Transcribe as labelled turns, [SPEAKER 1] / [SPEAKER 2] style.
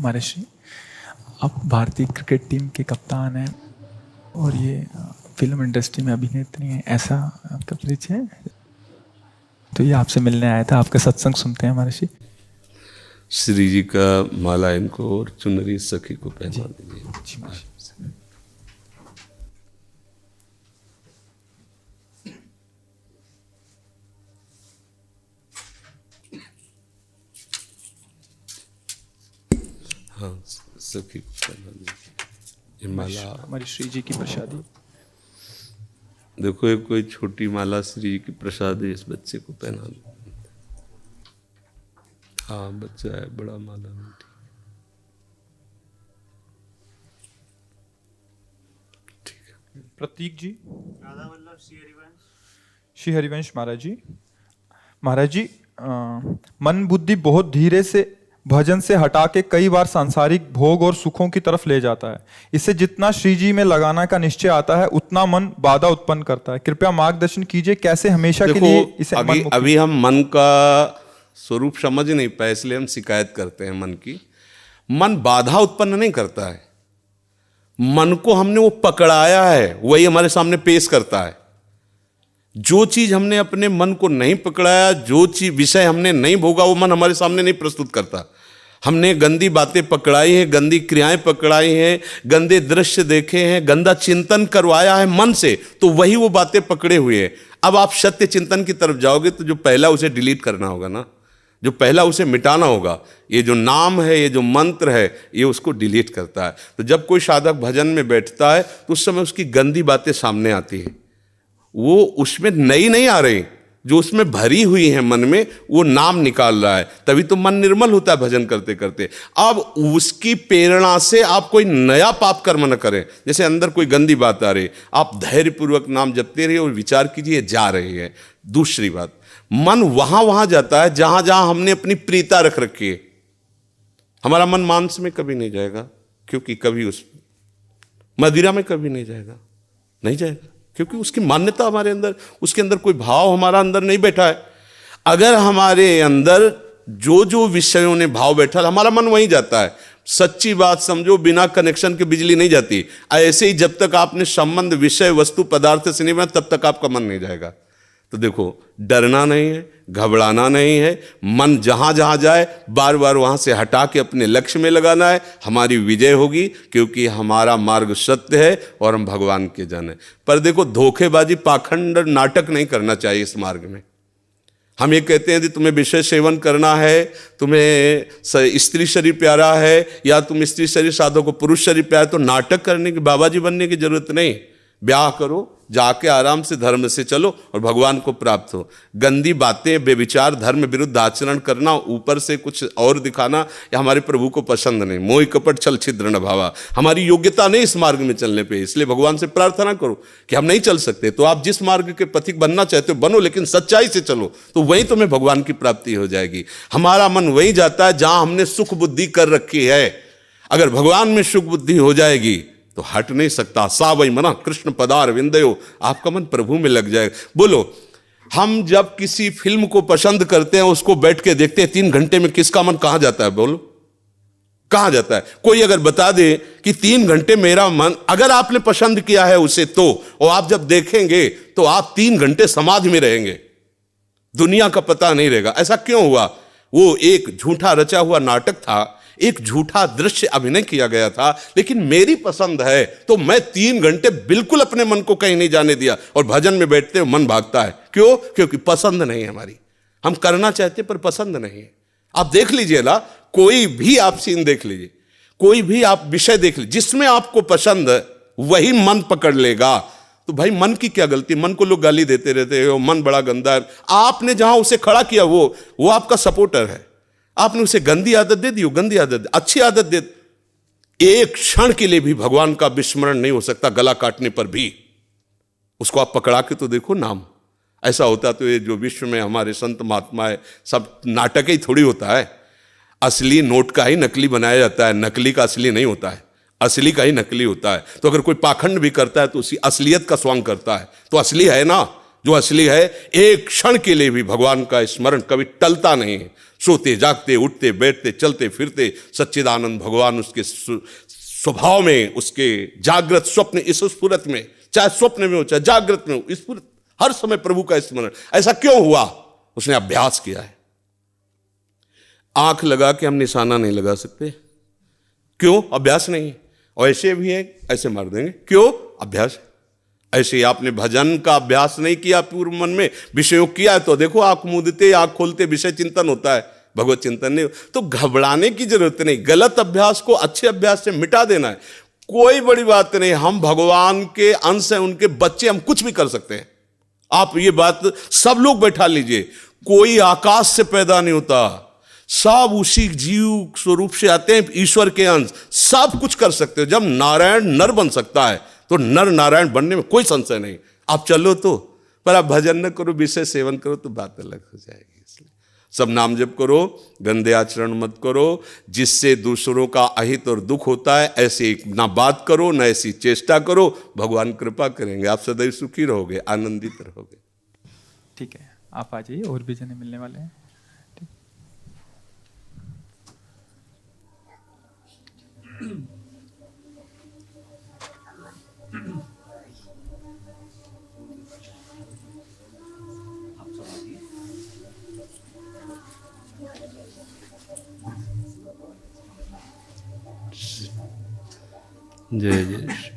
[SPEAKER 1] महर्षि, आप भारतीय cricket team के कप्तान हैं और ये फिल्म इंडस्ट्री में अभिनेत्री हैं, ऐसा आपका परिचय है? तो ये आपसे मिलने आया था, आपका सत्संग सुनते हैं महर्षि।
[SPEAKER 2] श्री जी का माला इनको और चुनरी सखी को पहना दीजिए। हाँ, सखी को पहना दीजिए। ये माला
[SPEAKER 1] हमारी श्री जी की प्रसादी।
[SPEAKER 2] देखो, एक कोई छोटी माला श्री जी की प्रसादी इस बच्चे को पहना दो। हाँ, बच्चा है, बड़ा माला मीठी। ठीक है।
[SPEAKER 1] प्रतीक जी, श्री हरिवंश महाराज जी। महाराज जी, मन बुद्धि बहुत धीरे से भजन से हटा के कई बार सांसारिक भोग और सुखों की तरफ ले जाता है। इसे जितना श्री जी में लगाना का निश्चय आता है उतना मन बाधा उत्पन्न करता है। कृपया मार्गदर्शन कीजिए, कैसे हमेशा के लिए इसे
[SPEAKER 2] अभी हम मन का स्वरूप समझ नहीं पाए, इसलिए हम शिकायत करते हैं मन की। मन बाधा उत्पन्न नहीं करता है, मन को हमने वो पकड़ाया है, वही हमारे सामने पेश करता है। जो चीज हमने अपने मन को नहीं पकड़ाया, जो चीज विषय हमने नहीं भोगा, वो मन हमारे सामने नहीं प्रस्तुत करता। हमने गंदी बातें पकड़ाई हैं, गंदी क्रियाएं पकड़ाई हैं, गंदे दृश्य देखे हैं, गंदा चिंतन करवाया है मन से, तो वही वो बातें पकड़े हुए हैं। अब आप सत्य चिंतन की तरफ जाओगे तो जो पहला उसे डिलीट करना होगा ना, जो पहला उसे मिटाना होगा। ये जो नाम है, ये जो मंत्र है, ये उसको डिलीट करता है। तो जब कोई साधक भजन में बैठता है तो उस समय उसकी गंदी बातें सामने आती हैं, वो उसमें नई नहीं आ रही, जो उसमें भरी हुई है मन में, वो नाम निकाल रहा है। तभी तो मन निर्मल होता है भजन करते करते। अब उसकी प्रेरणा से आप कोई नया पाप कर्म न करें। जैसे अंदर कोई गंदी बात आ रही, आप धैर्यपूर्वक नाम जपते रहिए और विचार कीजिए जा रही है। दूसरी बात, मन वहां जाता है जहां जहां हमने अपनी प्रीता रख रखी है। हमारा मन मांस में कभी नहीं जाएगा, क्योंकि कभी उस मदिरा में कभी नहीं जाएगा, नहीं जाएगा, क्योंकि उसकी मान्यता हमारे अंदर, उसके अंदर कोई भाव हमारा अंदर नहीं बैठा है। अगर हमारे अंदर जो जो विषयों ने भाव बैठा, हमारा मन वहीं जाता है। सच्ची बात समझो, बिना कनेक्शन के बिजली नहीं जाती। ऐसे ही जब तक आपने संबंध विषय वस्तु पदार्थ से नहीं बना, तब तक आपका मन नहीं जाएगा। तो देखो, डरना नहीं है, घबराना नहीं है। मन जहां जहां जाए बार बार वहां से हटा के अपने लक्ष्य में लगाना है। हमारी विजय होगी, क्योंकि हमारा मार्ग सत्य है और हम भगवान के जन हैं। पर देखो, धोखेबाजी, पाखंड, नाटक नहीं करना चाहिए इस मार्ग में। हम ये कहते हैं कि तुम्हें विषय सेवन करना है, तुम्हें स्त्री शरीर प्यारा है, या तुम स्त्री शरीर साधो को पुरुष शरीर प्यारा है, तो नाटक करने की, बाबा जी बनने की जरूरत नहीं। ब्याह करो, जाके आराम से धर्म से चलो और भगवान को प्राप्त हो। गंदी बातें, बेविचार, धर्म विरुद्ध आचरण करना, ऊपर से कुछ और दिखाना, या हमारे प्रभु को पसंद नहीं। मोह कपट छल छिद्र न भावा, हमारी योग्यता नहीं इस मार्ग में चलने पे। इसलिए भगवान से प्रार्थना करो कि हम नहीं चल सकते, तो आप जिस मार्ग के पथिक बनना चाहते हो बनो, लेकिन सच्चाई से चलो, तो वहीं तुम्हें भगवान की प्राप्ति हो जाएगी। हमारा मन वहीं जाता है जहां हमने सुख बुद्धि कर रखी है। अगर भगवान में सुख बुद्धि हो जाएगी तो हट नहीं सकता। सा वही मना कृष्ण पदार विंदयो, आपका मन प्रभु में लग जाएगा। बोलो, हम जब किसी फिल्म को पसंद करते हैं, उसको बैठ के देखते हैं, 3 घंटे में किसका मन कहां जाता है? बोलो, कहां जाता है? कोई अगर बता दे कि 3 घंटे मेरा मन, अगर आपने पसंद किया है उसे, तो और आप जब देखेंगे तो आप 3 घंटे समाधि में रहेंगे, दुनिया का पता नहीं रहेगा। ऐसा क्यों हुआ? वो एक झूठा रचा हुआ नाटक था, एक झूठा दृश्य अभिनय किया गया था। लेकिन मेरी पसंद है तो मैं 3 घंटे बिल्कुल अपने मन को कहीं नहीं जाने दिया, और भजन में बैठते हुए मन भागता है। क्यों? क्योंकि पसंद नहीं है हमारी। हम करना चाहते पर पसंद नहीं है। आप देख लीजिए ना, कोई भी आप सीन देख लीजिए, कोई भी आप विषय देख लीजिए, जिसमें आपको पसंद है वही मन पकड़ लेगा। तो भाई, मन की क्या गलती? मन को लोग गाली देते रहते हो, मन बड़ा गंदा है। आपने जहां उसे खड़ा किया वो आपका सपोर्टर है। आपने उसे गंदी आदत दे दी, गंदी आदत, अच्छी आदत दे। एक क्षण के लिए भी भगवान का विस्मरण नहीं हो सकता, गला काटने पर भी। उसको आप पकड़ा के तो देखो नाम। ऐसा होता तो ये जो विश्व में हमारे संत महात्मा है, सब नाटक ही थोड़ी होता है। असली नोट का ही नकली बनाया जाता है, नकली का असली नहीं होता है, असली का ही नकली होता है। तो अगर कोई पाखंड भी करता है तो उसी असलियत का स्वांग करता है, तो असली है ना। जो असली है, एक क्षण के लिए भी भगवान का स्मरण कभी टलता नहीं है। सोते जागते उठते बैठते चलते फिरते सच्चिदानंद भगवान उसके स्वभाव में, उसके जागृत स्वप्न इस स्फुरत में, चाहे स्वप्न में हो चाहे जागृत में हो, स्फुरत हर समय प्रभु का स्मरण। ऐसा क्यों हुआ? उसने अभ्यास किया है। आंख लगा के हम निशाना नहीं लगा सकते, क्यों? अभ्यास नहीं है। और ऐसे भी है, ऐसे मार देंगे, क्यों? अभ्यास। ऐसे ही आपने भजन का अभ्यास नहीं किया, पूर्व मन में विषयों किया है, तो देखो आंख मूंदते आंख खोलते विषय चिंतन होता है, भगवत चिंतन नहीं। तो घबराने की जरूरत नहीं, गलत अभ्यास को अच्छे अभ्यास से मिटा देना है, कोई बड़ी बात नहीं। हम भगवान के अंश हैं, उनके बच्चे, हम कुछ भी कर सकते हैं। आप ये बात सब लोग बैठा लीजिए, कोई आकाश से पैदा नहीं होता, सब उसी जीव स्वरूप से आते हैं, ईश्वर के अंश, सब कुछ कर सकते हो। जब नारायण नर बन सकता है तो नर नारायण बनने में कोई संशय नहीं। आप चलो तो, पर आप भजन न करो, विषय सेवन करो तो बात अलग हो जाएगी। इसलिए सब नाम जप करो, गंदे आचरण मत करो, जिससे दूसरों का अहित और दुख होता है ऐसी ना बात करो, ना ऐसी चेष्टा करो। भगवान कृपा करेंगे, आप सदैव सुखी रहोगे, आनंदित रहोगे।
[SPEAKER 1] ठीक है, आप आ जाइए, और भी जने मिलने वाले हैं।
[SPEAKER 2] जय जय।